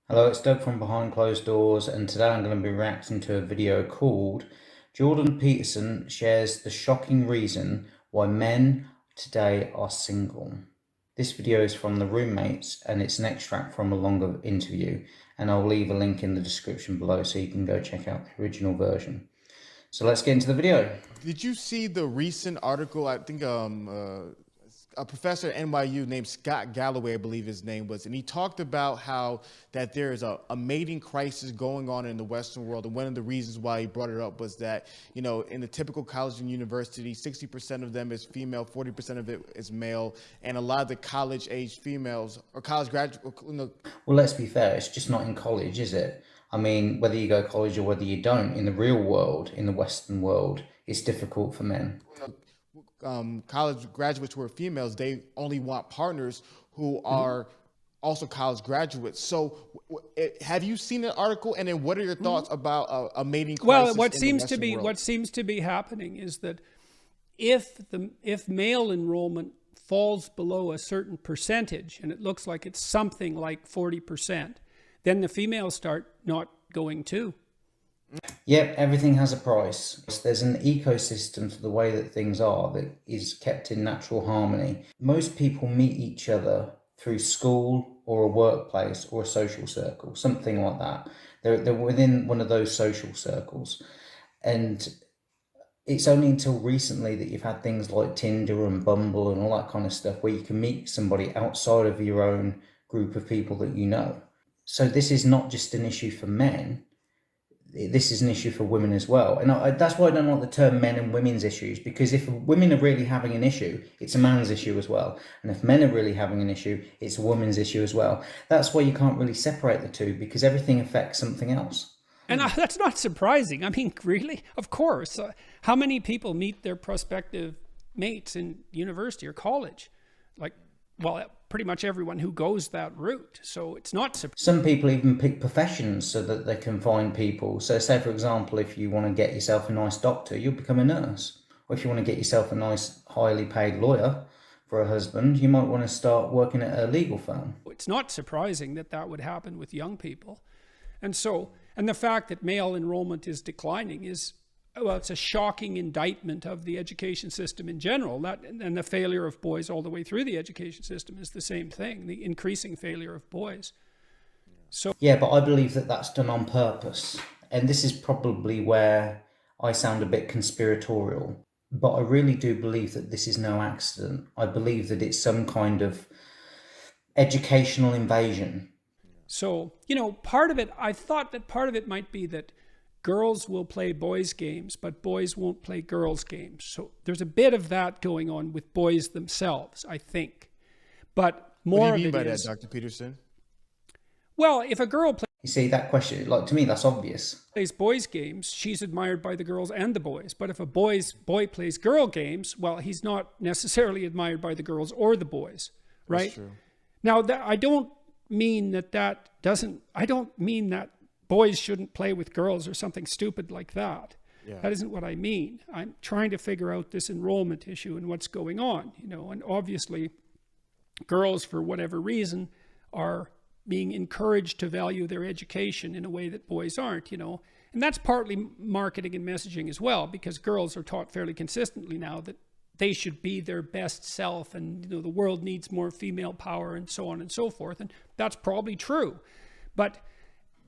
Hello, it's Doug from Behind Closed Doors, and today I'm going to be reacting to a video called Jordan Peterson Shares the Shocking Reason Why Men Today Are Single. This video is from The Roommates, and it's an extract from a longer interview, and I'll leave a link in the description below so you can go check out the original version. So let's get into the video. Did you see the recent article? I think a professor at NYU named Scott Galloway, I believe his name was, and he talked about how that there is a mating crisis going on in the Western world, and one of the reasons why he brought it up was that, you know, in the typical college and university, 60% of them is female, 40% of it is male, and a lot of the college-age females or college graduate. Well, let's be fair, it's just not in college, is it? I mean, whether you go to college or whether you don't, in the real world, in the Western world, it's difficult for men. College graduates who are females, they only want partners who are also college graduates. So have you seen that article? And then what are your thoughts about a mating crisis? Well, World? what seems to be happening is that if male enrollment falls below a certain percentage, and it looks like it's something like 40%, then the females start not going too. Yep, everything has a price. There's an ecosystem to the way that things are that is kept in natural harmony. Most people meet each other through school or a workplace or a social circle, something like that. They're within one of those social circles. And it's only until recently that you've had things like Tinder and Bumble and all that kind of stuff where you can meet somebody outside of your own group of people that you know. So this is not just an issue for men. This is an issue for women as well. And that's why I don't like the term men and women's issues, because if women are really having an issue, it's a man's issue as well. And if men are really having an issue, it's a woman's issue as well. That's why you can't really separate the two, because everything affects something else. And that's not surprising. I mean, really? Of course. How many people meet their prospective mates in university or college? Like, well, pretty much everyone who goes that route. So it's not surprising. Some people even pick professions so that they can find people. So say, for example, if you want to get yourself a nice doctor, you'll become a nurse. Or if you want to get yourself a nice, highly paid lawyer for a husband, you might want to start working at a legal firm. It's not surprising that that would happen with young people. And the fact that male enrollment is declining is, well, it's a shocking indictment of the education system in general. And the failure of boys all the way through the education system is the same thing, the increasing failure of boys. So yeah, but I believe that that's done on purpose. And this is probably where I sound a bit conspiratorial. But I really do believe that this is no accident. I believe that it's some kind of educational invasion. So, you know, I thought that part of it might be that girls will play boys' games, but boys won't play girls' games. So there's a bit of that going on with boys themselves, I think. But more what do you mean by that, Dr. Peterson? Well, if a girl You see, that question, like, to me, that's obvious. plays boys' games, she's admired by the girls and the boys. But if a boy plays girl games, well, he's not necessarily admired by the girls or the boys, right? That's true. Now, I don't mean that boys shouldn't play with girls or something stupid like that. Yeah. That isn't what I mean. I'm trying to figure out this enrollment issue and what's going on, you know, and obviously girls, for whatever reason, are being encouraged to value their education in a way that boys aren't, you know, and that's partly marketing and messaging as well, because girls are taught fairly consistently now that they should be their best self, and, you know, the world needs more female power and so on and so forth. And that's probably true. But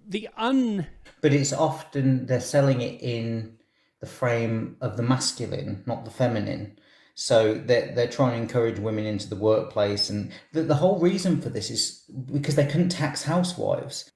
it's often, they're selling it in the frame of the masculine, not the feminine. So they're trying to encourage women into the workplace. And the whole reason for this is because they couldn't tax housewives.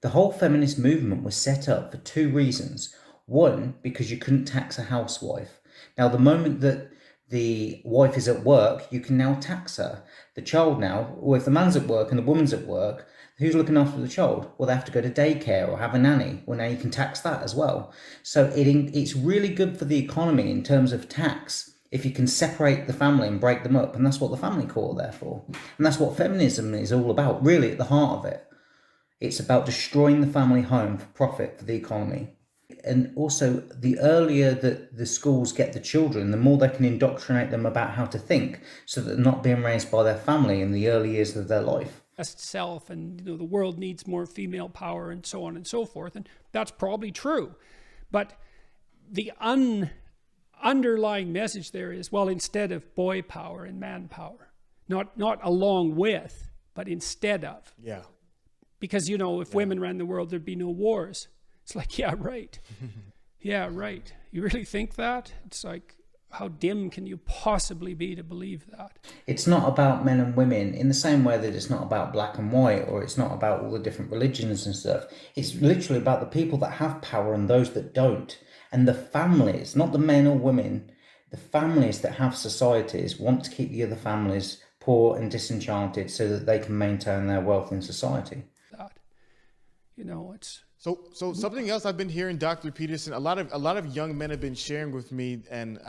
The whole feminist movement was set up for two reasons. One, because you couldn't tax a housewife. Now, the moment that the wife is at work, you can now tax her. The child now, or if the man's at work and the woman's at work, who's looking after the child? Well, they have to go to daycare or have a nanny. Well, now you can tax that as well. So it's really good for the economy in terms of tax if you can separate the family and break them up. And that's what the family court are there for. And that's what feminism is all about, really, at the heart of it. It's about destroying the family home for profit for the economy. And also, the earlier that the schools get the children, the more they can indoctrinate them about how to think, so that they're not being raised by their family in the early years of their life. best self, and the world needs more female power, and so on and so forth. And that's probably true. But the underlying message there is, well, instead of boy power and man power, not along with, but instead of. Yeah. Because, if women ran the world, there'd be no wars. It's like, yeah, right. Yeah, right. You really think that? It's like, how dim can you possibly be to believe that? It's not about men and women in the same way that it's not about black and white, or it's not about all the different religions and stuff. It's literally about the people that have power and those that don't. And the families, not the men or women, the families that have societies want to keep the other families poor and disenchanted so that they can maintain their wealth in society. That, it's... So something else I've been hearing, Dr. Peterson, a lot of young men have been sharing with me, and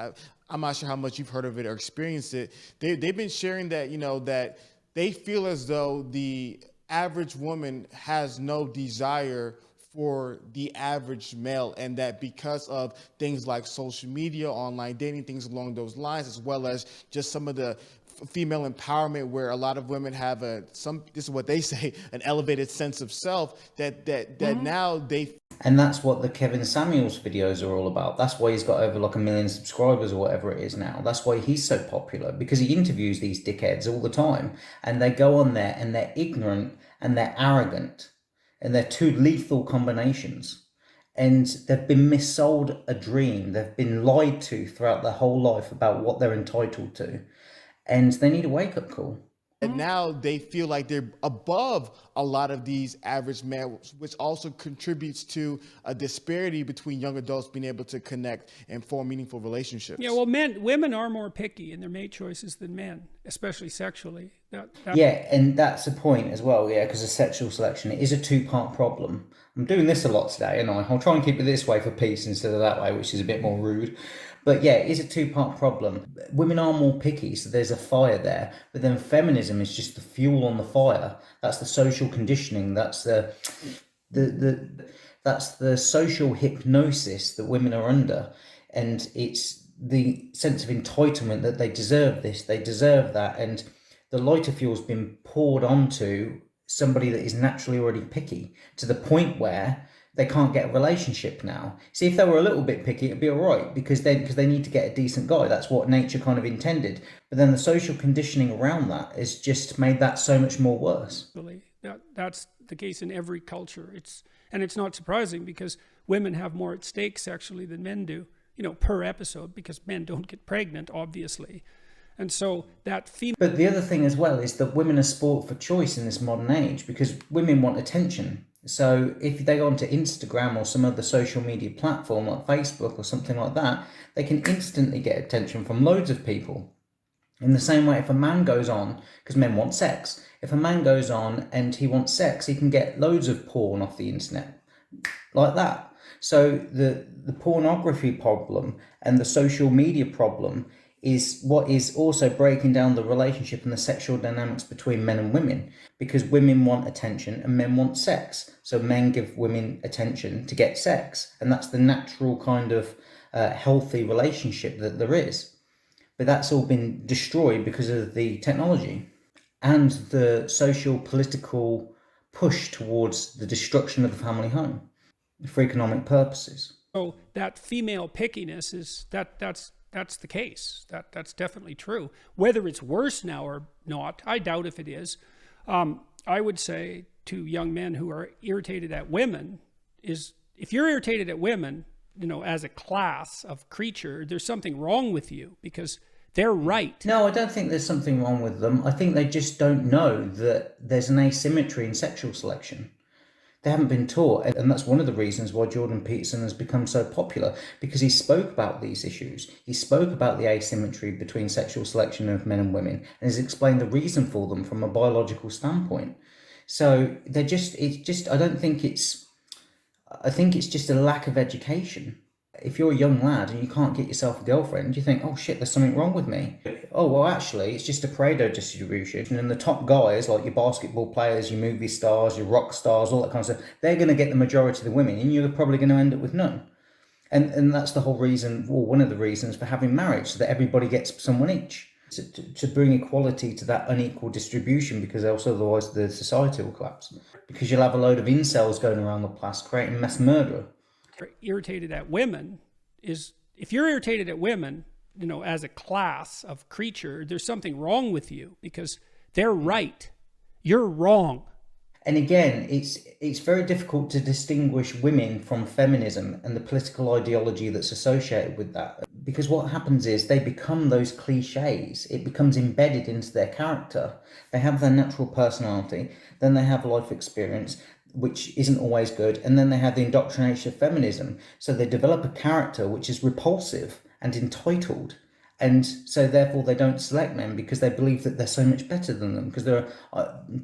I'm not sure how much you've heard of it or experienced it. They've been sharing that, that they feel as though the average woman has no desire for the average male, and that because of things like social media, online dating, things along those lines, as well as just some of the female empowerment, where a lot of women have this is what they say, an elevated sense of self, that now they... And that's what the Kevin Samuels videos are all about. That's why he's got over like 1 million subscribers or whatever it is now. That's why he's so popular, because he interviews these dickheads all the time, and they go on there and they're ignorant and they're arrogant, and they're two lethal combinations. And they've been missold a dream. They've been lied to throughout their whole life about what they're entitled to. And they need a wake-up call. And now they feel like they're above a lot of these average males, which also contributes to a disparity between young adults being able to connect and form meaningful relationships. Yeah, well, women are more picky in their mate choices than men, especially sexually. Yeah, and that's a point as well, yeah, because of sexual selection, it is a two-part problem. I'm doing this a lot today, and I'll try and keep it this way for peace instead of that way, which is a bit more rude. But yeah, it is a two-part problem. Women are more picky, so there's a fire there. But then feminism is just the fuel on the fire. That's the social conditioning. That's that's the social hypnosis that women are under. And it's the sense of entitlement that they deserve this, they deserve that. And the lighter fuel's been poured onto somebody that is naturally already picky, to the point where they can't get a relationship now. See, if they were a little bit picky, it'd be all right, because they need to get a decent guy. That's what nature kind of intended. But then the social conditioning around that has just made that so much more worse. That's the case in every culture. It's not surprising, because women have more at stake sexually than men do, per episode, because men don't get pregnant, obviously. And so that female... But the other thing as well is that women are sport for choice in this modern age, because women want attention. So if they go onto Instagram or some other social media platform like Facebook or something like that, they can instantly get attention from loads of people. In the same way, if a man goes on, because men want sex, if a man goes on and he wants sex, he can get loads of porn off the internet, like that. So the pornography problem and the social media problem is what is also breaking down the relationship and the sexual dynamics between men and women, because women want attention and men want sex. So men give women attention to get sex, and that's the natural kind of healthy relationship that there is. But that's all been destroyed because of the technology and the social political push towards the destruction of the family home for economic purposes. So that female pickiness is that's the case. That's definitely true. Whether it's worse now or not, I doubt if it is. I would say to young men who are irritated at women is, if you're irritated at women, as a class of creature, there's something wrong with you, because they're right. No, I don't think there's something wrong with them. I think they just don't know that there's an asymmetry in sexual selection. They haven't been taught, and that's one of the reasons why Jordan Peterson has become so popular, because he spoke about these issues. He spoke about the asymmetry between sexual selection of men and women, and has explained the reason for them from a biological standpoint. So I think it's just a lack of education. If you're a young lad and you can't get yourself a girlfriend, you think, oh shit, there's something wrong with me. Oh, well, actually, it's just a Pareto distribution. And the top guys, like your basketball players, your movie stars, your rock stars, all that kind of stuff, they're going to get the majority of the women, and you're probably going to end up with none. And that's the whole reason, or one of the reasons for having marriage, so that everybody gets someone each. to bring equality to that unequal distribution, because else otherwise the society will collapse. Because you'll have a load of incels going around the place creating mass murder. Irritated at women is, if you're irritated at women, you know, as a class of creature, there's something wrong with you, because they're right. You're wrong. And again, it's very difficult to distinguish women from feminism and the political ideology that's associated with that. Because what happens is they become those cliches. It becomes embedded into their character. They have their natural personality, then they have life experience, which isn't always good, and then they have the indoctrination of feminism. So they develop a character which is repulsive and entitled. And so therefore they don't select men, because they believe that they're so much better than them, because they're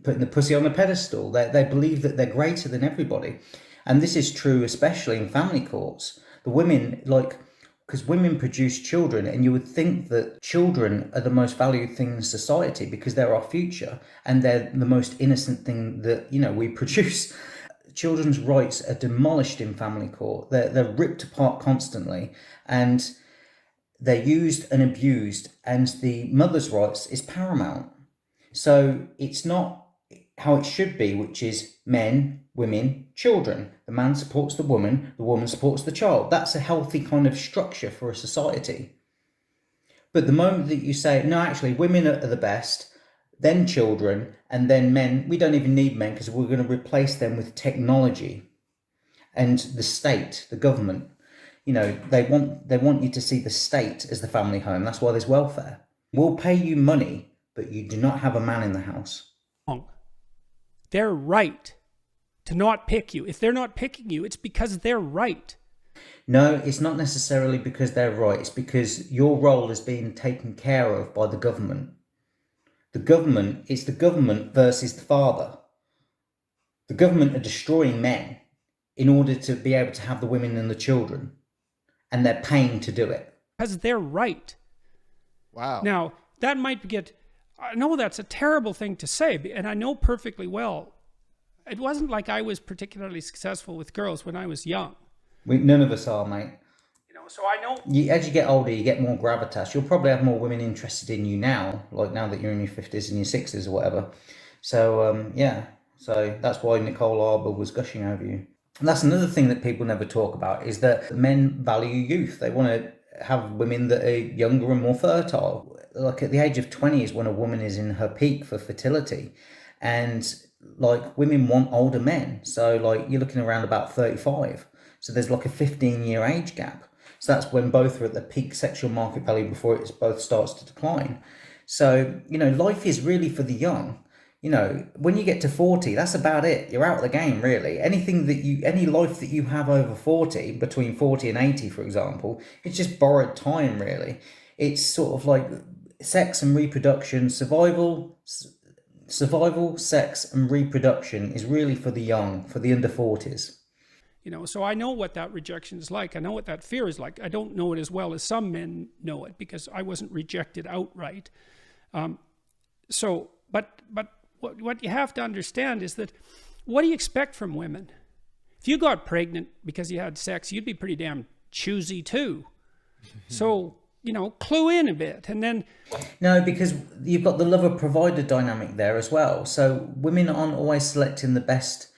putting the pussy on a pedestal. They believe that they're greater than everybody. And this is true especially in family courts. The women, because women produce children, and you would think that children are the most valued thing in society because they're our future and they're the most innocent thing that, you know, we produce. Children's rights are demolished in family court. They're ripped apart constantly, and they're used and abused, and the mother's rights is paramount. So it's not how it should be, which is men, women, children. The man supports the woman supports the child. That's a healthy kind of structure for a society. But the moment that you say, no, actually, women are the best, then children, and then men, we don't even need men because we're going to replace them with technology and the state, the government. You know, they want you to see the state as the family home. That's why there's welfare. We'll pay you money, but you do not have a man in the house. They're right to not pick you. If they're not picking you, it's because they're right. No, it's not necessarily because they're right. It's because your role is being taken care of by the government. It's the government versus the father. The government are destroying men in order to be able to have the women and the children. And they're paying to do it. Because they're right. Wow. Now, that might get... I know that's a terrible thing to say, and I know perfectly well. It wasn't like I was particularly successful with girls when I was young. None of us are, mate. You know, so I know... As you get older, you get more gravitas. You'll probably have more women interested in you now, like now that you're in your 50s and your 60s or whatever. So, yeah. So that's why Nicole Arbour was gushing over you. And that's another thing that people never talk about, is that men value youth. They want to have women that are younger and more fertile. Like at the age of 20 is when a woman is in her peak for fertility. And like women want older men. So like you're looking around about 35. So there's like a 15-year age gap. So that's when both are at the peak sexual market value before it both starts to decline. So, you know, life is really for the young. You know, when you get to 40, that's about it. You're out of the game, really. Any life that you have over 40, between 40 and 80, for example, it's just borrowed time, really. It's sort of like sex and reproduction, survival, sex and reproduction is really for the young, for the under 40s. You know, so I know what that rejection is like. I know what that fear is like. I don't know it as well as some men know it, because I wasn't rejected outright. But what you have to understand is that, what do you expect from women? If you got pregnant because you had sex, you'd be pretty damn choosy too. So, you know, clue in a bit. And then... No, because you've got the lover-provider dynamic there as well. So women aren't always selecting the best...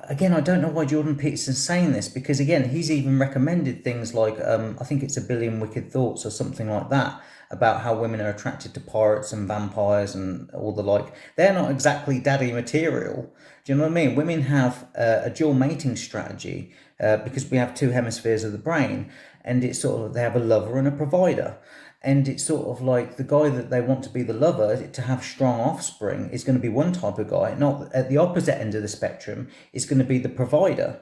Again, I don't know why Jordan Peterson's saying this, because again, he's even recommended things like, I think it's A Billion Wicked Thoughts or something like that, about how women are attracted to pirates and vampires and all the like. They're not exactly daddy material. Do you know what I mean? Women have a dual mating strategy because we have two hemispheres of the brain, and it's sort of, they have a lover and a provider. And it's sort of like the guy that they want to be the lover, to have strong offspring, is going to be one type of guy. Not at the opposite end of the spectrum, it's going to be the provider,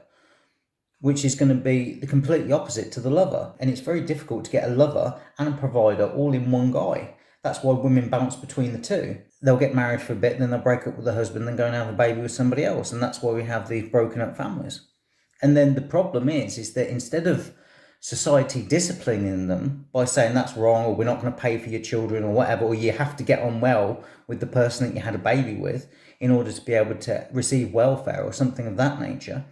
which is going to be the completely opposite to the lover. And it's very difficult to get a lover and a provider all in one guy. That's why women bounce between the two. They'll get married for a bit, then they'll break up with the husband, then go and have a baby with somebody else. And that's why we have these broken up families. And then the problem is that instead of society disciplining them by saying that's wrong, or we're not going to pay for your children or whatever, or you have to get on well with the person that you had a baby with in order to be able to receive welfare or something of that nature,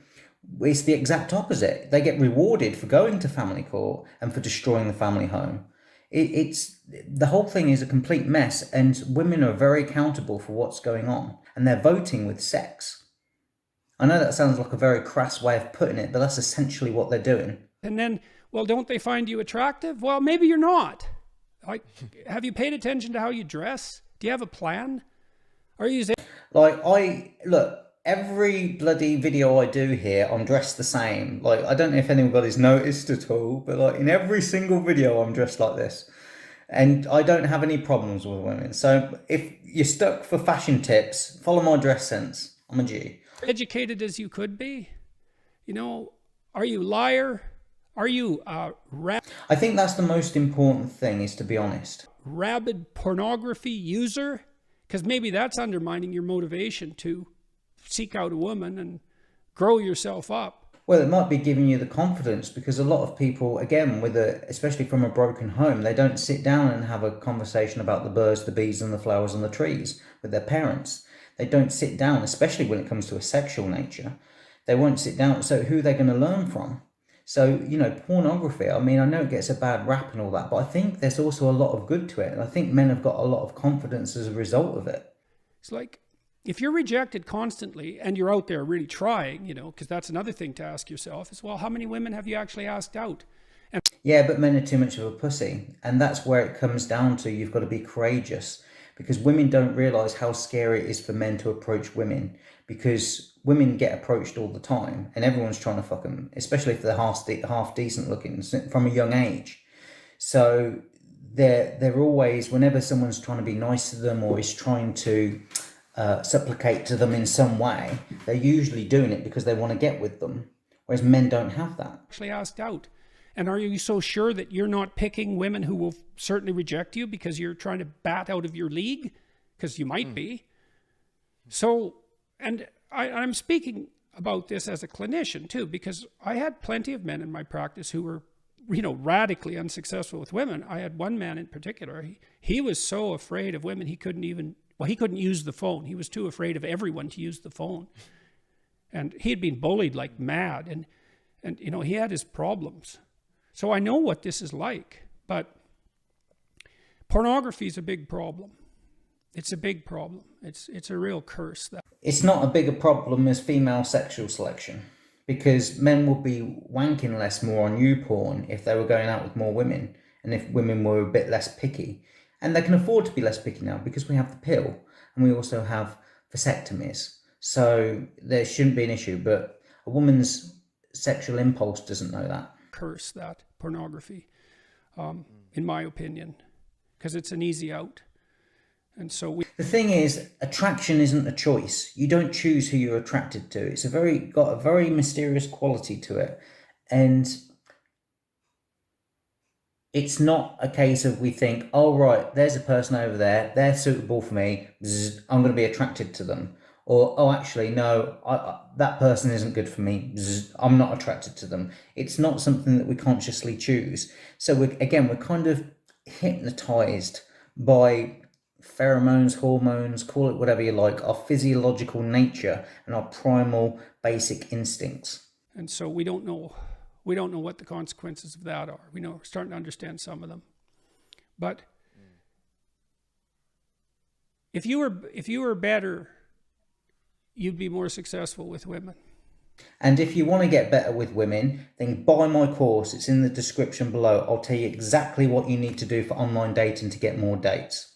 It's the exact opposite. They get rewarded for going to family court and for destroying the family home. It's the whole thing is a complete mess, and women are very accountable for what's going on, and they're voting with sex. I know that sounds like a very crass way of putting it, but that's essentially what they're doing. And then, well, don't they find you attractive? Well, maybe you're not. Like, have you paid attention to how you dress? Do you have a plan? Are you Look, every bloody video I do here, I'm dressed the same. Like, I don't know if anybody's noticed at all, but like in every single video, I'm dressed like this. And I don't have any problems with women. So if you're stuck for fashion tips, follow my dress sense. I'm a G. educated as you could be? You know, are you a liar? Are you a I think that's the most important thing, is to be honest. rabid pornography user? Because maybe that's undermining your motivation to seek out a woman and grow yourself up. Well, it might be giving you the confidence, because a lot of people, again, especially from a broken home, they don't sit down and have a conversation about the birds, the bees, and the flowers and the trees with their parents. They don't sit down, especially when it comes to a sexual nature. They won't sit down. So who are they going to learn from? So, pornography, I mean, I know it gets a bad rap and all that, but I think there's also a lot of good to it. And I think men have got a lot of confidence as a result of it. It's like, if you're rejected constantly and you're out there really trying, because that's another thing to ask yourself is, well, how many women have you actually asked out? Yeah, but men are too much of a pussy. And that's where it comes down to. You've got to be courageous, because women don't realise how scary it is for men to approach women, because women get approached all the time and everyone's trying to fuck them, especially if they're half decent looking from a young age. So they're always, whenever someone's trying to be nice to them or is trying to supplicate to them in some way, they're usually doing it because they want to get with them, whereas men don't have that. Actually asked out. And are you so sure that you're not picking women who will certainly reject you because you're trying to bat out of your league? Because you might be. So, and I'm speaking about this as a clinician too, because I had plenty of men in my practice who were, radically unsuccessful with women. I had one man in particular. He was so afraid of women, he couldn't use the phone. He was too afraid of everyone to use the phone. And he had been bullied like mad. And he had his problems. So I know what this is like, but pornography is a big problem. It's a big problem. It's a real curse. It's not a bigger problem as female sexual selection, because men would be wanking less more on YouPorn if they were going out with more women, and if women were a bit less picky. And they can afford to be less picky now because we have the pill, and we also have vasectomies. So there shouldn't be an issue, but a woman's sexual impulse doesn't know that. Curse that pornography, in my opinion, because it's an easy out. And so the thing is, attraction isn't a choice. You don't choose who you're attracted to. It's got a very mysterious quality to it. And it's not a case of we think, oh, right, there's a person over there, they're suitable for me, I'm going to be attracted to them. Or, oh, actually, no, that person isn't good for me, I'm not attracted to them. It's not something that we consciously choose. So, we're kind of hypnotized by pheromones, hormones, call it whatever you like, our physiological nature and our primal basic instincts. And so we don't know what the consequences of that are. We're starting to understand some of them. But if you were better, you'd be more successful with women. And if you want to get better with women, then buy my course. It's in the description below. I'll tell you exactly what you need to do for online dating to get more dates.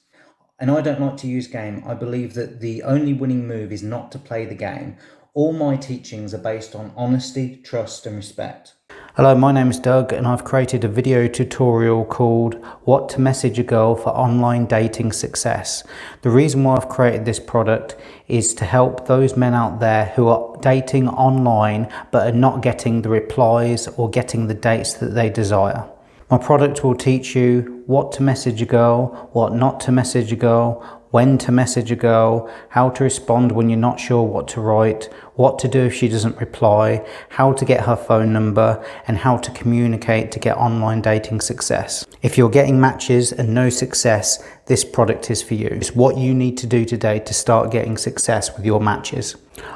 And I don't like to use game. I believe that the only winning move is not to play the game. All my teachings are based on honesty, trust, and respect. Hello, my name is Doug, and I've created a video tutorial called What to Message a Girl for Online Dating Success. The reason why I've created this product is to help those men out there who are dating online but are not getting the replies or getting the dates that they desire. My product will teach you what to message a girl, what not to message a girl, when to message a girl, how to respond when you're not sure what to write, what to do if she doesn't reply, how to get her phone number, and how to communicate to get online dating success. If you're getting matches and no success, this product is for you. It's what you need to do today to start getting success with your matches.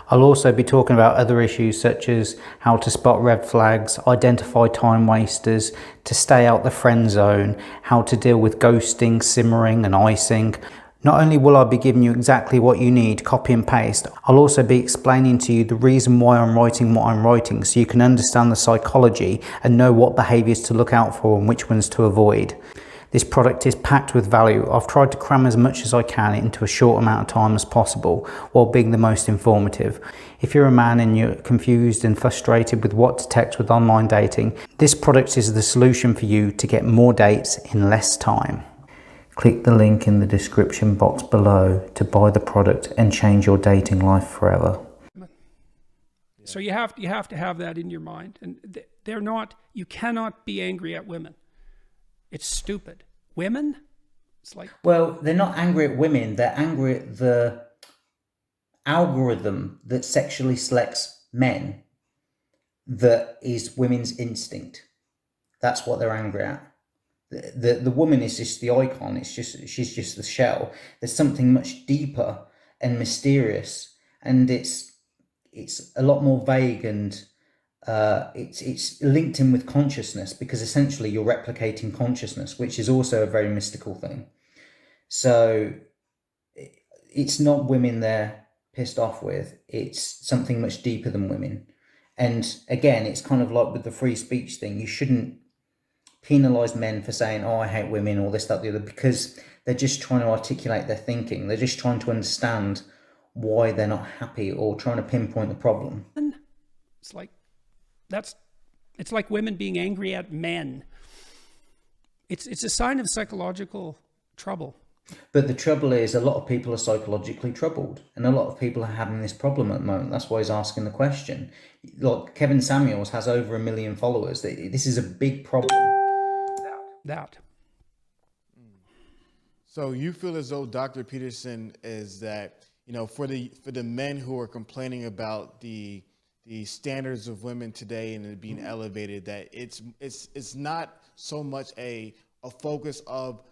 I'll also be talking about other issues such as how to spot red flags, identify time wasters, to stay out the friend zone, how to deal with ghosting, simmering and icing. Not only will I be giving you exactly what you need, copy and paste, I'll also be explaining to you the reason why I'm writing what I'm writing so you can understand the psychology and know what behaviours to look out for and which ones to avoid. This product is packed with value. I've tried to cram as much as I can into a short amount of time as possible while being the most informative. If you're a man and you're confused and frustrated with what to text with online dating, this product is the solution for you to get more dates in less time. Click the link in the description box below to buy the product and change your dating life forever. So you have to have that in your mind. And they're not, you cannot be angry at women. It's stupid. Women? It's like... Well, they're not angry at women. They're angry at the algorithm that sexually selects men that is women's instinct. That's what they're angry at. The woman is just the icon. She's just the shell. There's something much deeper and mysterious, and it's a lot more vague, and it's linked in with consciousness, because essentially you're replicating consciousness, which is also a very mystical thing. So it's not women they're pissed off with. It's something much deeper than women. And again, it's kind of like with the free speech thing. You shouldn't penalise men for saying, oh, I hate women, or this, that, the other, because they're just trying to articulate their thinking. They're just trying to understand why they're not happy, or trying to pinpoint the problem. It's like, it's like women being angry at men. It's a sign of psychological trouble. But the trouble is, a lot of people are psychologically troubled, and a lot of people are having this problem at the moment. That's why he's asking the question. Like, Kevin Samuels has over 1 million followers. This is a big problem. That. So you feel as though Dr. Peterson is that, you know, for the men who are complaining about the standards of women today and it being elevated, that it's not so much a focus of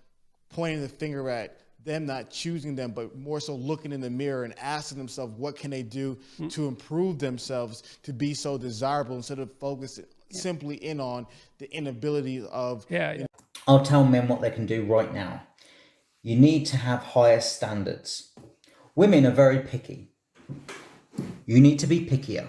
pointing the finger at them not choosing them, but more so looking in the mirror and asking themselves what can they do to improve themselves to be so desirable, instead of focusing simply in on the inability of... I'll tell men what they can do right now. You need to have higher standards. Women are very picky. You need to be pickier.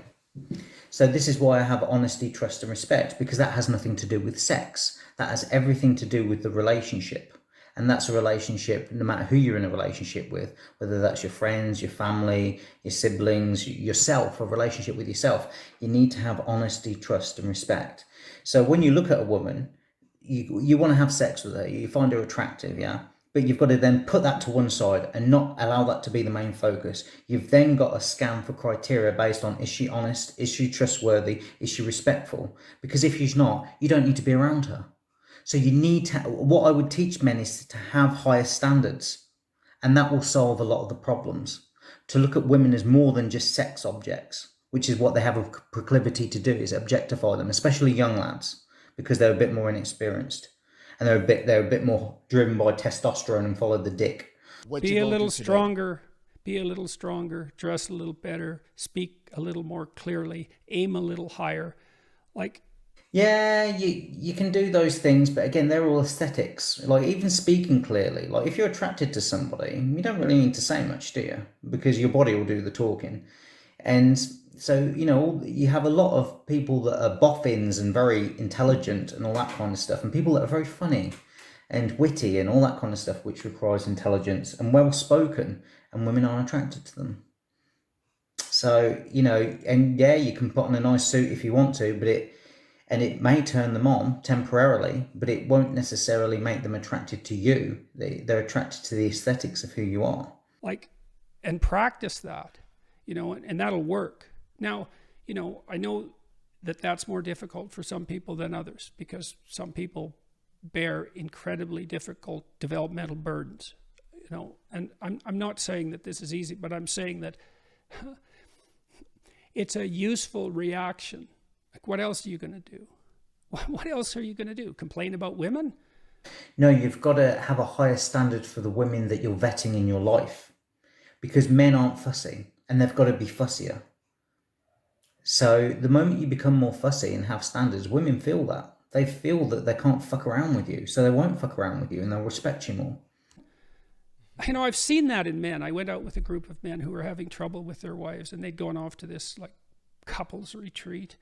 So this is why I have honesty, trust and respect, because that has nothing to do with sex. That has everything to do with the relationship. And that's a relationship, no matter who you're in a relationship with, whether that's your friends, your family, your siblings, yourself, a relationship with yourself. You need to have honesty, trust and respect. So when you look at a woman, you want to have sex with her, you find her attractive, yeah? But you've got to then put that to one side and not allow that to be the main focus. You've then got to scan for criteria based on, is she honest? Is she trustworthy? Is she respectful? Because if she's not, you don't need to be around her. So you need to, what I would teach men is to have higher standards, and that will solve a lot of the problems. To look at women as more than just sex objects, which is what they have a proclivity to do, is objectify them, especially young lads, because they're a bit more inexperienced. And they're a bit more driven by testosterone and follow the dick. Be a little stronger, dress a little better, speak a little more clearly, aim a little higher. Like, yeah, you can do those things, but again, they're all aesthetics. Like, even speaking clearly, like if you're attracted to somebody, you don't really need to say much, do you? Because your body will do the talking. And so, you know, you have a lot of people that are boffins and very intelligent and all that kind of stuff, and people that are very funny and witty and all that kind of stuff, which requires intelligence and well-spoken, and women aren't attracted to them. So, you know, and yeah, you can put on a nice suit if you want to, but it may turn them on temporarily, but it won't necessarily make them attracted to you. They're attracted to the aesthetics of who you are. Like, and practice that, you know, and that'll work. Now, you know, I know that that's more difficult for some people than others, because some people bear incredibly difficult developmental burdens, you know, And I'm not saying that this is easy, but I'm saying that it's a useful reaction. Like, what else are you going to do? What else are you going to do? Complain about women? No, you've got to have a higher standard for the women that you're vetting in your life, because men aren't fussy and they've got to be fussier. So the moment you become more fussy and have standards, women feel that. They feel that they can't fuck around with you, so they won't fuck around with you and they'll respect you more. You know, I've seen that in men. I went out with a group of men who were having trouble with their wives, and they'd gone off to this like couples retreat,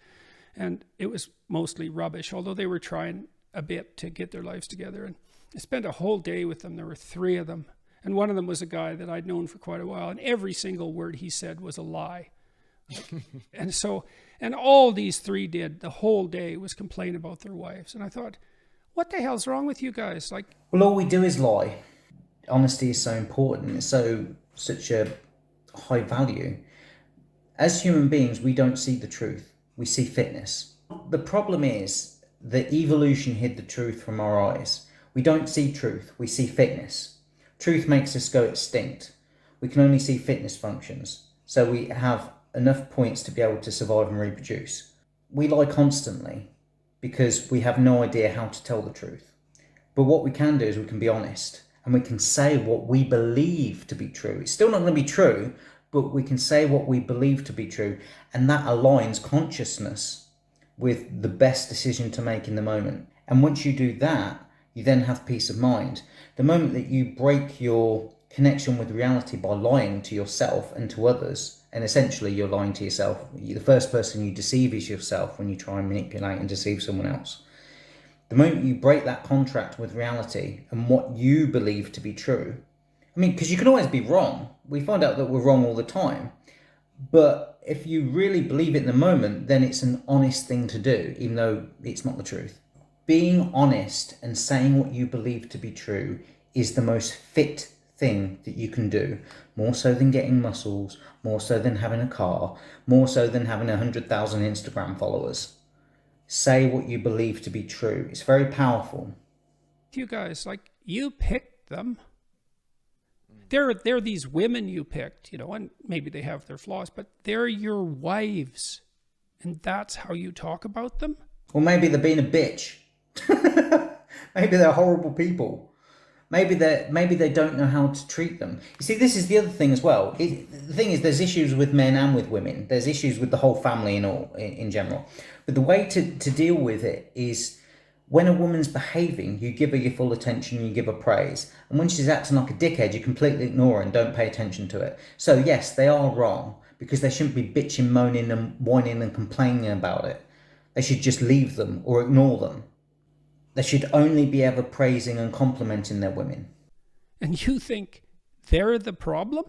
and it was mostly rubbish, although they were trying a bit to get their lives together. And I spent a whole day with them. There were 3 of them, and one of them was a guy that I'd known for quite a while, and every single word he said was a lie. And all these 3 did the whole day was complain about their wives. And I thought, what the hell's wrong with you guys? Like, well, all we do is lie. Honesty is so important. It's such a high value. As human beings, we don't see the truth. We see fitness. The problem is that evolution hid the truth from our eyes. We don't see truth. We see fitness. Truth makes us go extinct. We can only see fitness functions. So we have enough points to be able to survive and reproduce. We lie constantly because we have no idea how to tell the truth. But what we can do is we can be honest and we can say what we believe to be true. It's still not going to be true, but we can say what we believe to be true, and that aligns consciousness with the best decision to make in the moment. And once you do that, you then have peace of mind. The moment that you break your connection with reality by lying to yourself and to others, and essentially you're lying to yourself. The first person you deceive is yourself when you try and manipulate and deceive someone else. The moment you break that contract with reality and what you believe to be true, I mean, because you can always be wrong. We find out that we're wrong all the time. But if you really believe it in the moment, then it's an honest thing to do, even though it's not the truth. Being honest and saying what you believe to be true is the most fit thing that you can do, more so than getting muscles, more so than having a car, more so than having 100,000 Instagram followers. Say what you believe to be true. It's very powerful. you guys, like, you picked them. They're these women you picked, you know, and maybe they have their flaws, but they're your wives. And that's how you talk about them? Or maybe they're being a bitch. Maybe they're horrible people. Maybe they don't know how to treat them. You see, this is the other thing as well. The thing is, there's issues with men and with women. There's issues with the whole family in general. But the way to deal with it is, when a woman's behaving, you give her your full attention, you give her praise. And when she's acting like a dickhead, you completely ignore her and don't pay attention to it. So yes, they are wrong, because they shouldn't be bitching, moaning and whining and complaining about it. They should just leave them or ignore them. They should only be ever praising and complimenting their women. And you think they're the problem?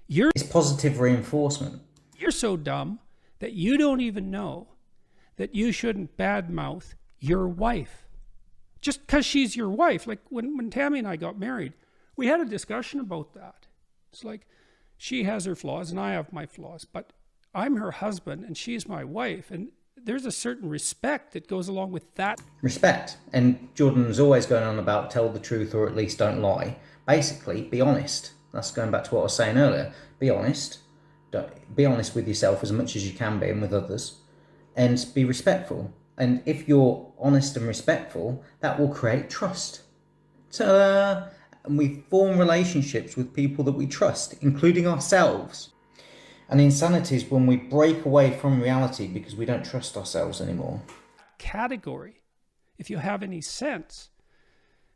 It's positive reinforcement. You're so dumb that you don't even know that you shouldn't badmouth your wife. Just because she's your wife. Like when Tammy and I got married, we had a discussion about that. It's like, she has her flaws and I have my flaws, but I'm her husband and she's my wife. And there's a certain respect that goes along with that. Respect. And Jordan's always going on about tell the truth or at least don't lie. Basically, be honest. That's going back to what I was saying earlier. Be honest. Be honest with yourself as much as you can be and with others. And be respectful. And if you're honest and respectful, that will create trust. Ta-da! And we form relationships with people that we trust, including ourselves. And insanity is when we break away from reality because we don't trust ourselves anymore. Category, if you have any sense.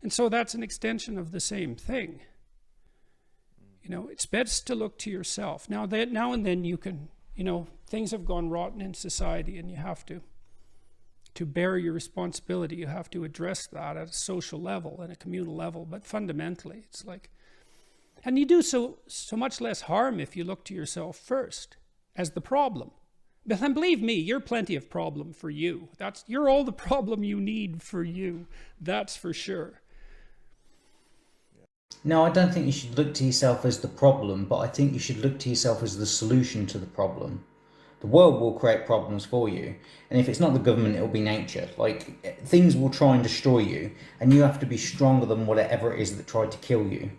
And so that's an extension of the same thing. You know, it's best to look to yourself. Now and then you can, you know, things have gone rotten in society and you have to bear your responsibility. You have to address that at a social level and a communal level. But fundamentally, it's like, and you do so much less harm if you look to yourself first as the problem. But then believe me, you're plenty of problem for you. You're all the problem you need for you. That's for sure. No, I don't think you should look to yourself as the problem, but I think you should look to yourself as the solution to the problem. The world will create problems for you. And if it's not the government, it'll be nature. Like, things will try and destroy you, and you have to be stronger than whatever it is that tried to kill you.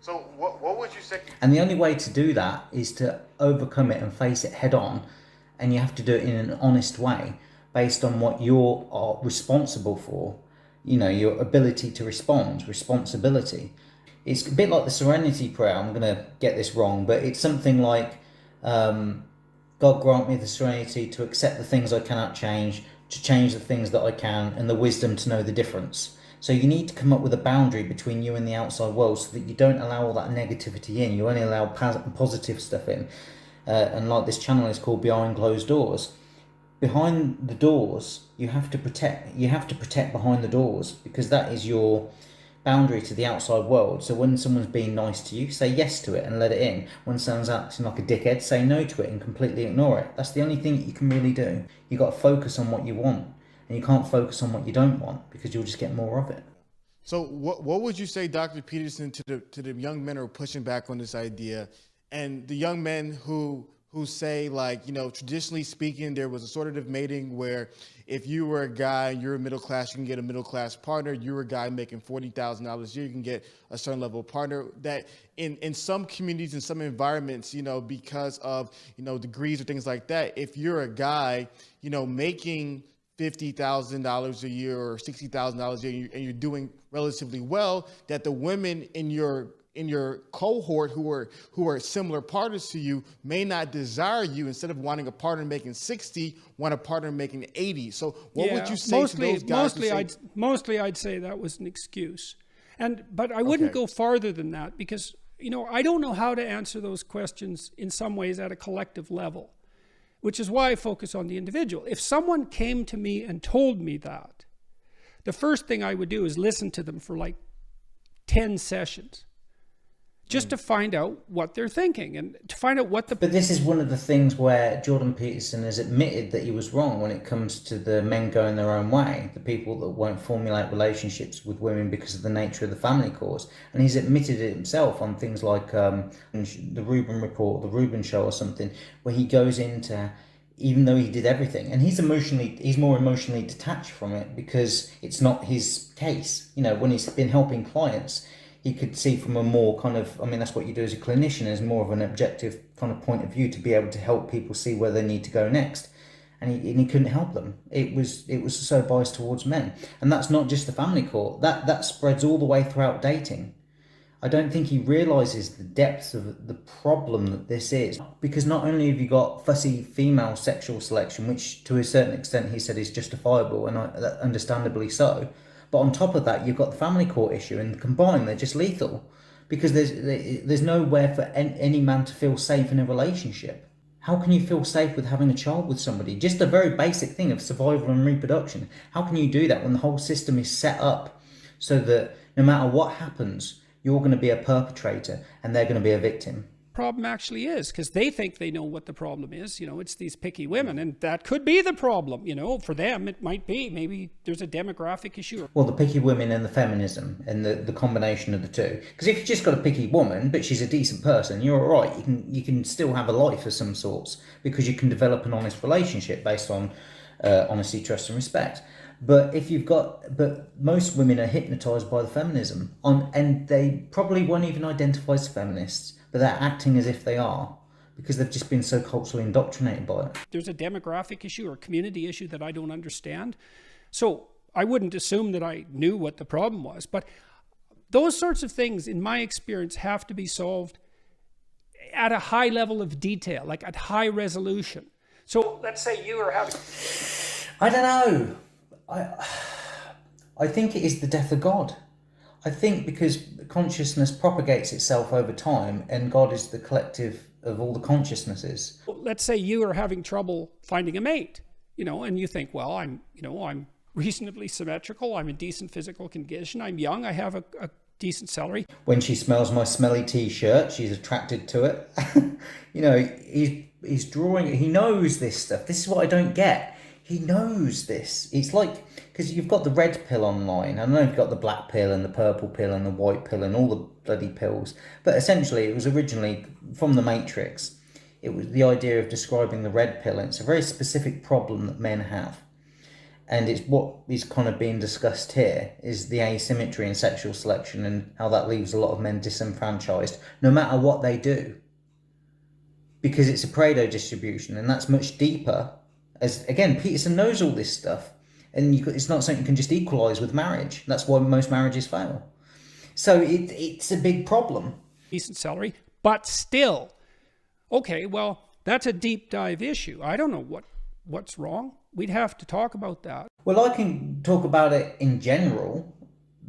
So what would you say? And the only way to do that is to overcome it and face it head on. And you have to do it in an honest way based on what you're responsible for, your ability to respond, responsibility. It's a bit like the Serenity Prayer. I'm going to get this wrong, but it's something like, God grant me the serenity to accept the things I cannot change, to change the things that I can, and the wisdom to know the difference. So you need to come up with a boundary between you and the outside world so that you don't allow all that negativity in. You only allow positive stuff in. And like this channel is called Behind Closed Doors. Behind the doors, you have to protect. You have to protect behind the doors because that is your boundary to the outside world. So when someone's being nice to you, say yes to it and let it in. When someone's acting like a dickhead, say no to it and completely ignore it. That's the only thing that you can really do. You got to focus on what you want, and you can't focus on what you don't want because you'll just get more of it. So what would you say, Dr. Peterson, to the young men who are pushing back on this idea, and the young men who say, like, traditionally speaking, there was a sort of mating where if you were a guy and you're a middle class, you can get a middle class partner. You're a guy making $40,000 a year, you can get a certain level of partner. That in some communities, in some environments, because of degrees or things like that, if you're a guy, making $50,000 a year or $60,000 a year, and you're doing relatively well, that the women in your cohort who are similar partners to you may not desire you. Instead of wanting a partner making 60, want a partner making 80. So what would you say to those guys? Mostly I'd say that was an excuse. But I wouldn't go farther than that because, I don't know how to answer those questions in some ways at a collective level, which is why I focus on the individual. If someone came to me and told me that, the first thing I would do is listen to them for like 10 sessions. Just to find out what they're thinking and to find out what the... But this is one of the things where Jordan Peterson has admitted that he was wrong when it comes to the men going their own way, the people that won't formulate relationships with women because of the nature of the family cause. And he's admitted it himself on things like the Rubin Report, the Rubin Show or something, where he goes into, even though he did everything, and he's more emotionally detached from it because it's not his case. When he's been helping clients, he could see from a more kind of, that's what you do as a clinician, as more of an objective kind of point of view to be able to help people see where they need to go next. And he couldn't help them. It was so biased towards men. And that's not just the family court. That spreads all the way throughout dating. I don't think he realises the depths of the problem that this is. Because not only have you got fussy female sexual selection, which to a certain extent he said is justifiable, and understandably so, but on top of that, you've got the family court issue, and combined, they're just lethal because there's nowhere for any man to feel safe in a relationship. How can you feel safe with having a child with somebody? Just a very basic thing of survival and reproduction. How can you do that when the whole system is set up so that no matter what happens, you're going to be a perpetrator and they're going to be a victim? Problem actually is because they think they know what the problem is. It's these picky women, and that could be the problem. For them it might be, maybe there's a demographic issue. Well, the picky women and the feminism and the combination of the two. Because if you've just got a picky woman but she's a decent person, you're all right. You can still have a life of some sorts because you can develop an honest relationship based on honesty, trust and respect. But most women are hypnotized by the feminism and they probably won't even identify as feminists, but they're acting as if they are because they've just been so culturally indoctrinated by it. There's a demographic issue or community issue that I don't understand. So I wouldn't assume that I knew what the problem was, but those sorts of things, in my experience, have to be solved at a high level of detail, like at high resolution. So let's say you are having... I don't know. I think it is the death of God. I think because consciousness propagates itself over time and God is the collective of all the consciousnesses. Let's say you are having trouble finding a mate, and you think, well, I'm reasonably symmetrical, I'm in decent physical condition, I'm young, I have a decent salary. When she smells my smelly t-shirt, she's attracted to it. He's drawing, he knows this stuff. This is what I don't get. He knows this. It's like, because you've got the red pill online. I know you've got the black pill and the purple pill and the white pill and all the bloody pills. But essentially, it was originally from the Matrix. It was the idea of describing the red pill. And it's a very specific problem that men have. And it's what is kind of being discussed here is the asymmetry in sexual selection and how that leaves a lot of men disenfranchised, no matter what they do. Because it's a Pareto distribution, and that's much deeper. As again, Peterson knows all this stuff, and it's not something you can just equalise with marriage. That's why most marriages fail. So it's a big problem. Decent salary, but still, okay, well, that's a deep dive issue. I don't know what's wrong. We'd have to talk about that. Well, I can talk about it in general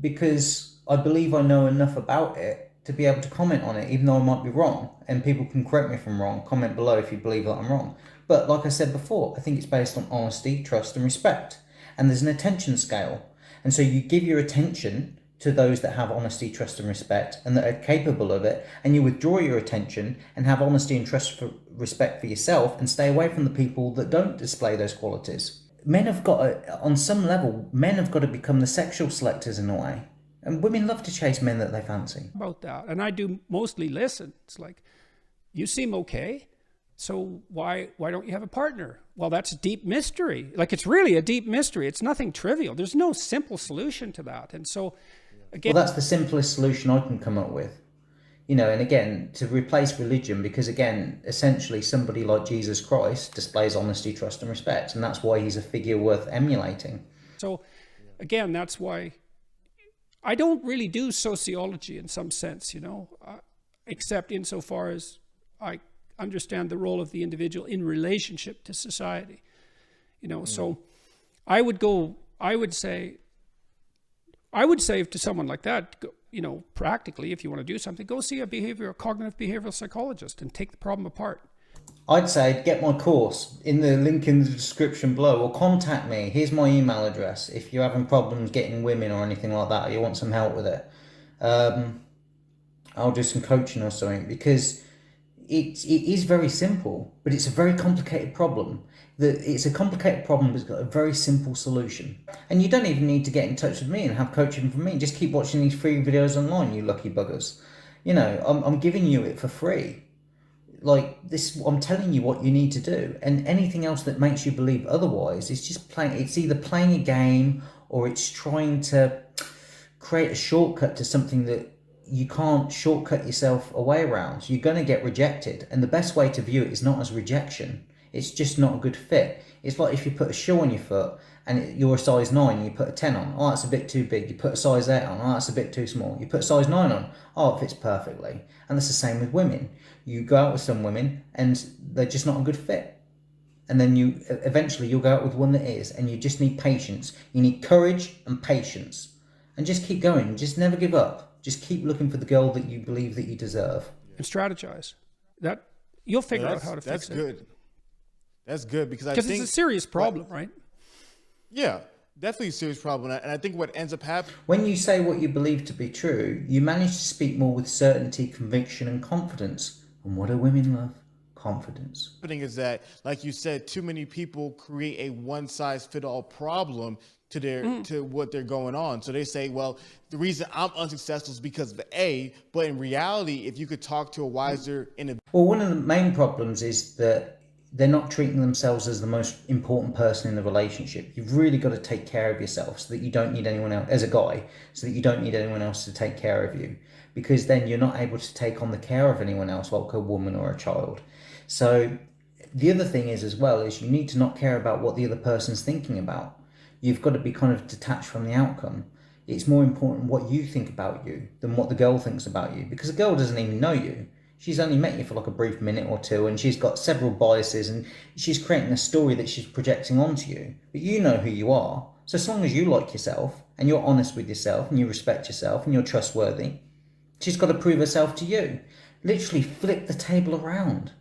because I believe I know enough about it to be able to comment on it, even though I might be wrong. And people can correct me if I'm wrong. Comment below if you believe that I'm wrong. But like I said before, I think it's based on honesty, trust, and respect. And there's an attention scale. And so you give your attention to those that have honesty, trust, and respect, and that are capable of it, and you withdraw your attention and have honesty and trust for respect for yourself, and stay away from the people that don't display those qualities. Men have got to, on some level, men have got to become the sexual selectors in a way. And women love to chase men that they fancy. About that. And I do mostly listen. It's like, you seem okay, so why don't you have a partner? Well, that's a deep mystery. Like, it's really a deep mystery. It's nothing trivial. There's no simple solution to that. And so, again... Well, that's the simplest solution I can come up with. You know, and again, to replace religion, because again, essentially somebody like Jesus Christ displays honesty, trust, and respect. And that's why he's a figure worth emulating. So, again, that's why I don't really do sociology in some sense, except insofar as I understand the role of the individual in relationship to society. So I would say to someone like that, practically, if you want to do something, go see a cognitive behavioral psychologist and take the problem apart. I'd say get my course in the link in the description below, or contact me. Here's my email address if you're having problems getting women or anything like that, or you want some help with it. I'll do some coaching or something, because it is very simple, but it's a very complicated problem. It's a complicated problem that's got a very simple solution. And you don't even need to get in touch with me and have coaching from me. Just keep watching these free videos online, you lucky buggers. I'm giving you it for free. Like this, I'm telling you what you need to do, and anything else that makes you believe otherwise is just playing. It's either playing a game or it's trying to create a shortcut to something that you can't shortcut yourself away around. You're going to get rejected, and the best way to view it is not as rejection. It's just not a good fit. It's like if you put a shoe on your foot and you're a size 9 and you put a 10 on. Oh, that's a bit too big. You put a size 8 on. Oh, that's a bit too small. You put a size 9 on. Oh, it fits perfectly. And that's the same with women. You go out with some women and they're just not a good fit. And then eventually you'll go out with one that is, and you just need patience. You need courage and patience. And just keep going. Just never give up. Just keep looking for the girl that you believe that you deserve. And strategize. That you'll figure out how to fix it. That's good. That's good, because it's a serious problem, right? Yeah, definitely a serious problem. And I think what ends up happening... When you say what you believe to be true, you manage to speak more with certainty, conviction, and confidence. And what do women love? Confidence. Is that, like you said, too many people create a one-size-fit-all problem to what they're going on. So they say, well, the reason I'm unsuccessful is because of A, but in reality, if you could talk to a wiser individual... Well, one of the main problems is that they're not treating themselves as the most important person in the relationship. You've really got to take care of yourself so that you don't need anyone else, as a guy, so that you don't need anyone else to take care of you, because then you're not able to take on the care of anyone else, like a woman or a child. So the other thing is as well, is you need to not care about what the other person's thinking about. You've got to be kind of detached from the outcome. It's more important what you think about you than what the girl thinks about you, because a girl doesn't even know you. She's only met you for like a brief minute or two, and she's got several biases, and she's creating a story that she's projecting onto you. But you know who you are. So as long as you like yourself, and you're honest with yourself, and you respect yourself, and you're trustworthy, she's got to prove herself to you. Literally flip the table around.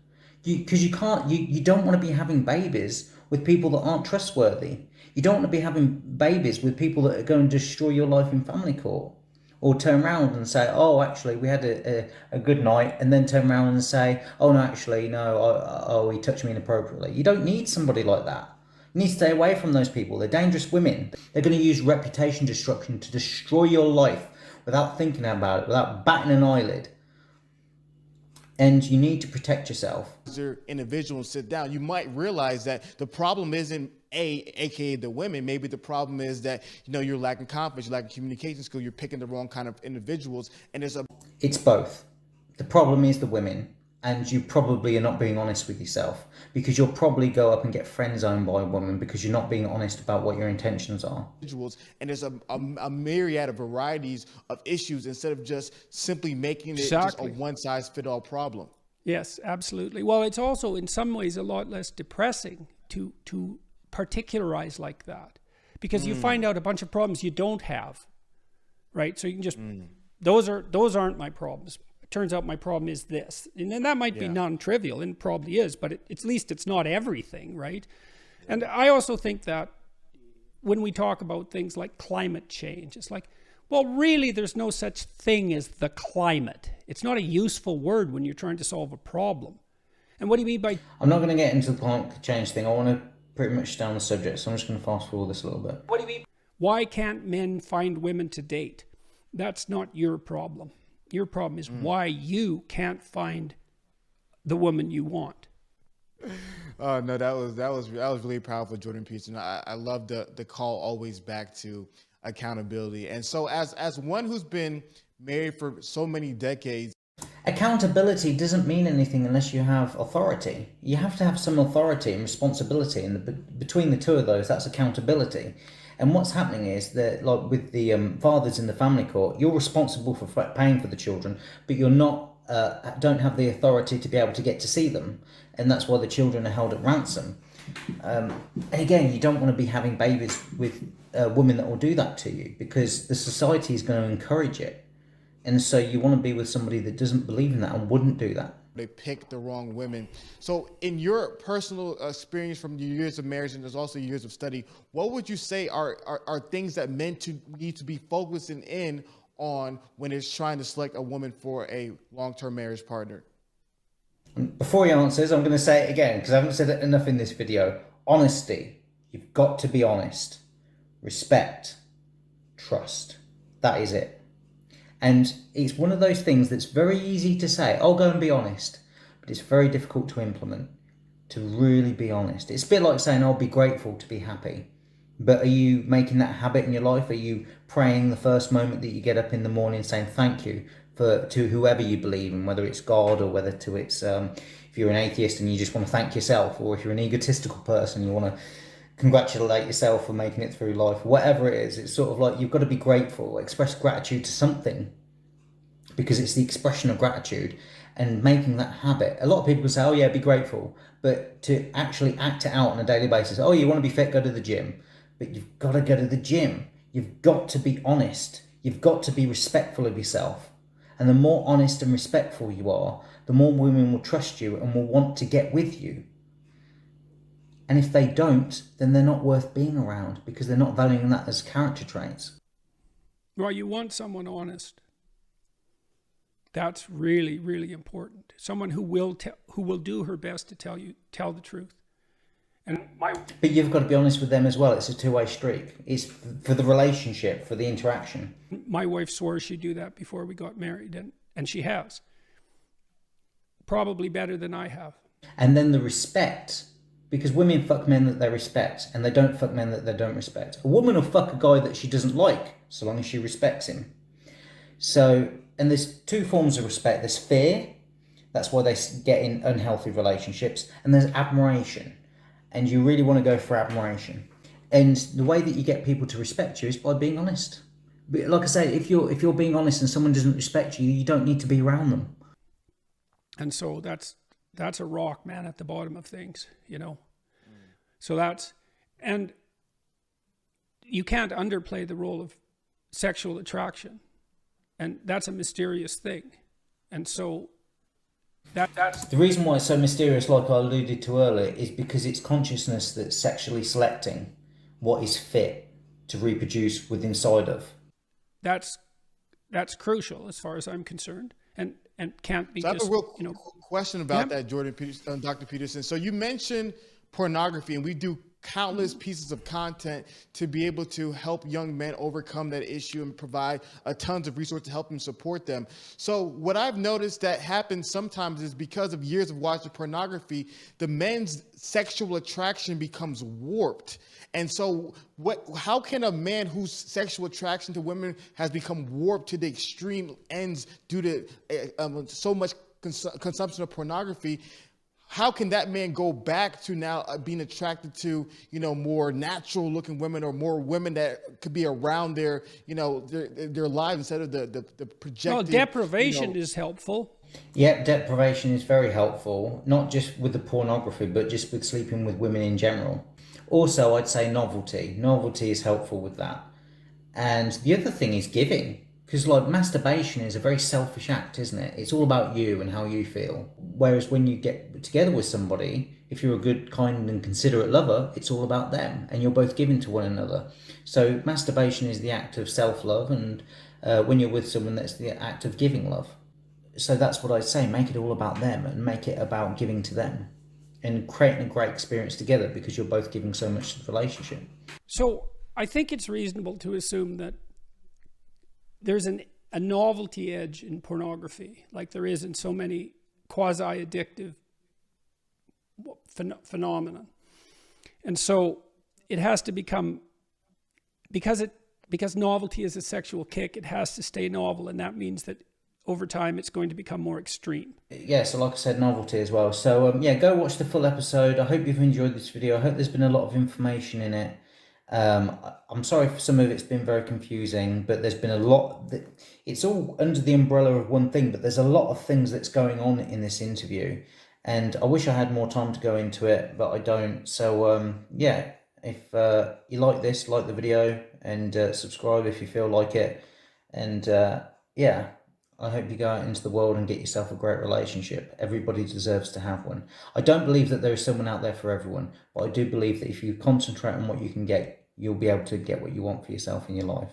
Because you don't want to be having babies with people that aren't trustworthy. You don't want to be having babies with people that are going to destroy your life in family court. Or turn around and say, oh, actually, we had a good night, and then turn around and say, oh, no, actually, no, he touched me inappropriately. You don't need somebody like that. You need to stay away from those people. They're dangerous women. They're going to use reputation destruction to destroy your life without thinking about it, without batting an eyelid. and you need to protect yourself. Your individual and sit down, you might realize that the problem isn't aka the women. Maybe the problem is that, you know, you're lacking confidence, you're lacking communication skill, you're picking the wrong kind of individuals, and It's both. The problem is the women, and you probably are not being honest with yourself, because you'll probably go up and get friend zoned by a woman because you're not being honest about what your intentions are. And there's a myriad of varieties of issues instead of just simply making it Exactly. just a one-size-fit-all problem. Yes, absolutely. Well, it's also in some ways a lot less depressing to particularize like that, because you find out a bunch of problems you don't have, right? So you can just those aren't my problems. It turns out my problem is this, and then that might be non-trivial, and probably is, but at least it's not everything, right? And I also think that when we talk about things like climate change, it's like, well, really, there's no such thing as the climate. It's not a useful word when you're trying to solve a problem. And what do you mean by... I'm not going to get into the climate change thing. I want to pretty much stay on the subject, so I'm just going to fast forward this a little bit. What do you mean? Why can't men find women to date? That's not your problem. Your problem is why you can't find the woman you want. No, that was really powerful, Jordan Peterson. I love the call always back to accountability. And so as one who's been married for so many decades, accountability doesn't mean anything unless you have authority. You have to have some authority and responsibility, and between the two of those, that's accountability. And what's happening is that, like with the fathers in the family court, you're responsible for paying for the children, but you're not don't have the authority to be able to get to see them, and that's why the children are held at ransom. And again, you don't want to be having babies with women that will do that to you, because the society is going to encourage it. And so you want to be with somebody that doesn't believe in that and wouldn't do that. They pick the wrong women. So in your personal experience from your years of marriage, and there's also years of study, what would you say are things that men need to be focusing in on when it's trying to select a woman for a long-term marriage partner? Before he answers, I'm going to say it again, because I haven't said it enough in this video. Honesty. You've got to be honest. Respect. Trust. That is it. And it's one of those things that's very easy to say, I'll go and be honest, but it's very difficult to implement, to really be honest. It's a bit like saying, I'll be grateful to be happy. But are you making that habit in your life? Are you praying the first moment that you get up in the morning saying thank you to whoever you believe in, whether it's God or whether to it's, if you're an atheist and you just want to thank yourself, or if you're an egotistical person, you want to congratulate yourself for making it through life, whatever it is. It's sort of like you've got to be grateful, express gratitude to something, because it's the expression of gratitude and making that habit. A lot of people say, oh yeah, be grateful, but to actually act it out on a daily basis. Oh, you want to be fit, go to the gym, but you've got to go to the gym. You've got to be honest. You've got to be respectful of yourself. And the more honest and respectful you are, the more women will trust you and will want to get with you. And if they don't, then they're not worth being around, because they're not valuing that as character traits. Well, you want someone honest. That's really, really important. Someone who will do her best to tell the truth. But you've got to be honest with them as well. It's a two-way street. It's for the relationship, for the interaction. My wife swore she'd do that before we got married, and she has. Probably better than I have. And then the respect, because women fuck men that they respect, and they don't fuck men that they don't respect. A woman will fuck a guy that she doesn't like, so long as she respects him. So, and there's two forms of respect. There's fear, that's why they get in unhealthy relationships, and there's admiration. And you really want to go for admiration. And the way that you get people to respect you is by being honest. But like I say, if you're being honest and someone doesn't respect you, you don't need to be around them. And so that's a rock, man, at the bottom of things, you know. So and you can't underplay the role of sexual attraction. And that's a mysterious thing. And so that's the reason why it's so mysterious, like I alluded to earlier, is because it's consciousness that's sexually selecting what is fit to reproduce with inside of. That's crucial as far as I'm concerned, and can't be. So just, I have a real you know, question about that, Jordan Peterson, Dr. Peterson. So you mentioned pornography, and we do countless pieces of content to be able to help young men overcome that issue and provide tons of resources to help them support them. So what I've noticed that happens sometimes is because of years of watching pornography, the men's sexual attraction becomes warped. And so how can a man whose sexual attraction to women has become warped to the extreme ends due to so much consumption of pornography, how can that man go back to now being attracted to, more natural looking women, or more women that could be around their lives instead of the projected? Well, deprivation is helpful. Yeah, deprivation is very helpful, not just with the pornography, but just with sleeping with women in general. Also, I'd say novelty. Novelty is helpful with that. And the other thing is giving. Because like masturbation is a very selfish act, isn't it? It's all about you and how you feel. Whereas when you get together with somebody, if you're a good, kind and considerate lover, it's all about them and you're both giving to one another. So masturbation is the act of self-love, and when you're with someone, that's the act of giving love. So that's what I'd say, make it all about them and make it about giving to them and creating a great experience together, because you're both giving so much to the relationship. So I think it's reasonable to assume that there's a novelty edge in pornography, like there is in so many quasi-addictive phenomena. And so it has to become, because novelty is a sexual kick, it has to stay novel, and that means that over time it's going to become more extreme. Yeah, so like I said, novelty as well. So yeah, go watch the full episode. I hope you've enjoyed this video. I hope there's been a lot of information in it. I'm sorry for some of it's been very confusing, but there's been a lot it's all under the umbrella of one thing, but there's a lot of things that's going on in this interview, and I wish I had more time to go into it, but I don't. So yeah, if you like this, like the video, and subscribe if you feel like it, and yeah, I hope you go out into the world and get yourself a great relationship. Everybody deserves to have one. I don't believe that there is someone out there for everyone, but I do believe that if you concentrate on what you can get, you'll be able to get what you want for yourself in your life.